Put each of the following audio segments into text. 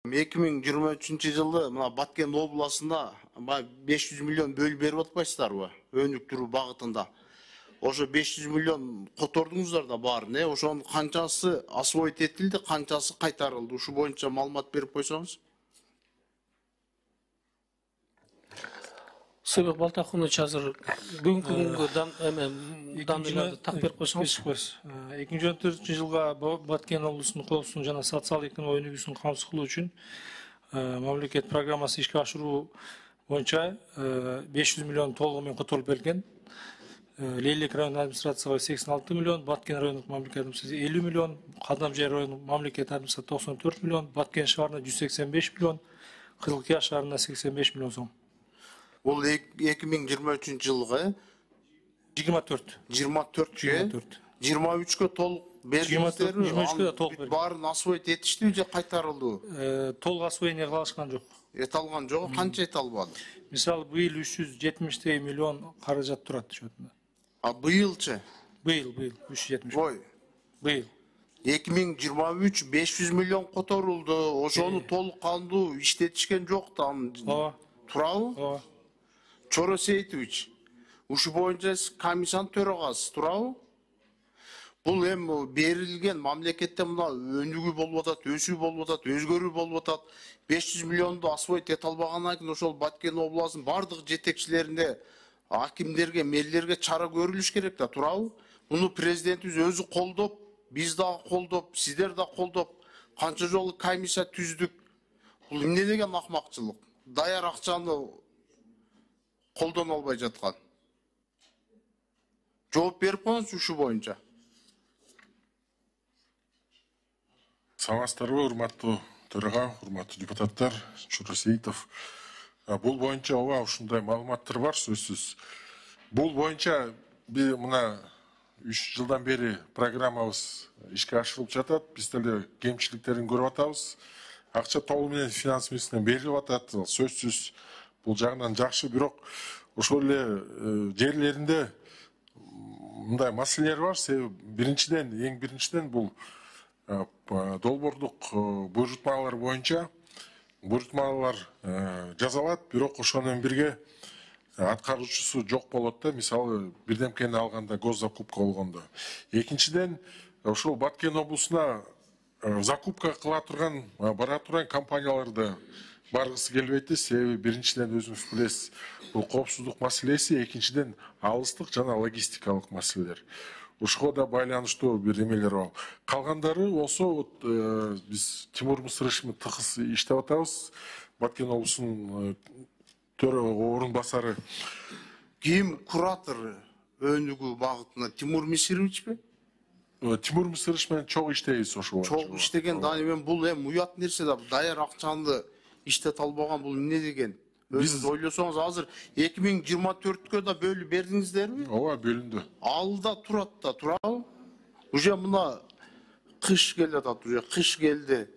2023-жылы мына Баткен обласында 500 миллион бөліп беріп атпайсыздарбы? Өнүктүрүү багытында. Ошо 500 миллион котордуңуздар да бар, не? Ошонун канчасы освоить этилди, канчасы кайтарылды? Ушу боюнча маалымат берип койсоңуз. Сыйбек Балтакунович азыр бүгүнкү күнгө данныйларды так берип койсоңуз. 2014 жылга Баткен облусунун коопсуздук жана социалдык экономикалык өнүгүүсүн камсыз кылуу үчүн мамлекет программасы ишке ашыруу боюнча 500 миллион толугу менен которулуп берилген. Лейлек районук администрацияга 86 миллион, Баткен районук мамлекет администрацияга 50 миллион, Кадамжай районук мамлекет администрацияга 94 миллион, Баткен шаарына 185 миллион, Кызылкия шаарына 85 миллион сом. Бул 2023 жылга 24. 24-кө 23-кө толук бердиңиздерби? 23-кө да толук бердик. Баарын освоить этиштиби же кайтарылдыбы? Толук освоение кылышкан жок. Эте алган жок, канча эте албады? Мисалы, быйыл 370 миллион каражат турат счетунда. А быйылчы? Быйыл 370. Ой. Быйыл. 2023 500 миллион которулду. Ошону толук кандуу иштетишкен жок да. Ооба. Турабы? Ооба. Чоро Сейитович, ушу боюнча комиссиянын төрагасы турабы? Бул эми берилген мамлекетте мына өнүгүү болуп атат, өсүү болуп атат, өзгөрүү болуп атат. 500 миллионду освоить эте албагандан кийин ошол Баткен областынын бардык жетекчилерине, акимдерге, мэрлерге чара көрүлүш керек да, турабы? Муну президентибиз өзү колдоп, биз дагы колдоп, сиздер да колдоп, канча жолу комиссия түздүк. Бул эмне деген акмакчылык? Даяр акчаны колдоно албай жаткан. Жооп берип коюңуз ушу боюнча. Саламатсыздарбы, урматтуу төрага, урматтуу депутаттар, Чоро Сейитов. Бул боюнча ооба ушундай маалыматтар бар, сөзсүз. Бул боюнча бир мына 3 жылдан бери программабыз ишке ашырылып жатат. Биз деле кемчиликтерин көрүп атабыз. Акча толугу менен финанс министринен берилип атат. Сөзсүз бул жагынан жакшы, бирок ошол эле жерлеринде мындай маселелер бар. Эң биринчиден бул долбоордук буйрутмалар боюнча буйрутмалар жазалат, бирок ошону менен бирге аткаруучусу жок болот да. Мисалы, бирдемкени алганда, госзакупка болгондо. Экинчиден, ошол Баткен облусуна закупка кыла турган, бара турган компанияларды баргысы келбейт. Себеби биринчиден өзүңүз билесиз, бул коопсуздук маселеси, экинчиден алыстык жана логистикалык маселелер. Ушуга да байланыштуу бир эмелер бар. Калгандары болсо биз Тимур Мусырышевич тыгыз иштеп атабыз. Баткен облусунун орун басары. Ким куратор өнүгүү багытына? Тимур Мусыровичпи? Тимур Мусырышевич менен чогуу иштейбиз ошол. Чогуу иштеген да, эми бул эми уят нерсе да, даяр акчаны иштете албаган, бул эмне деген? Биз ойлосоңуз, азыр 2024-кө да бөлүп бердиңиздерби? Ооба, бөлүндү. Алда турат да, турабы? Уже мына кыш келатат, уже кыш келди.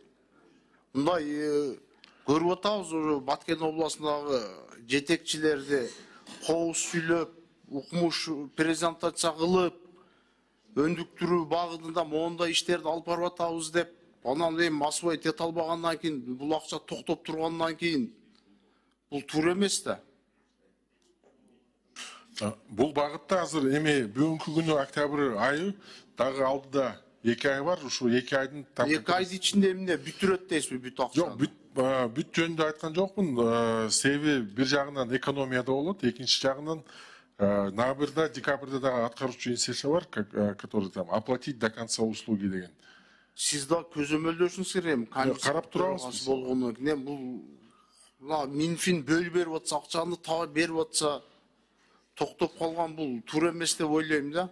Мындай көрүп атабыз, уже Баткен областындагы жетекчилерди коос сүйлөп, укмуш презентация кылып, өндүктүрүү багытында моундай иштерди алып барып атабыз деп, анан эми освоить эте албагандан кийин, бул акча токтоп тургандан кийин бул туура эмес да. Бул багытта азыр эми бүгүнкү күнү октябрь айы, дагы алдыда 2 ай бар. Ушу 2 айдын 2 айдын ичинде эмне бүтүрөт дейсизби бүт акчаны? Жок, бүт жөнүндө айткан жокмун. Себеби бир жагынан экономия да болот, экинчи жагынан ноябрда, декабрда дагы аткаруучу институция бар, который там оплатить до конца услуги деген. Сиз да көзөмөлдөшүңүз керек, карап турабыз болгону кийин бул Минфин бөлүп берип атса, акчаны таба берип атса, токтоп калган, бул туура эмес деп ойлойм да.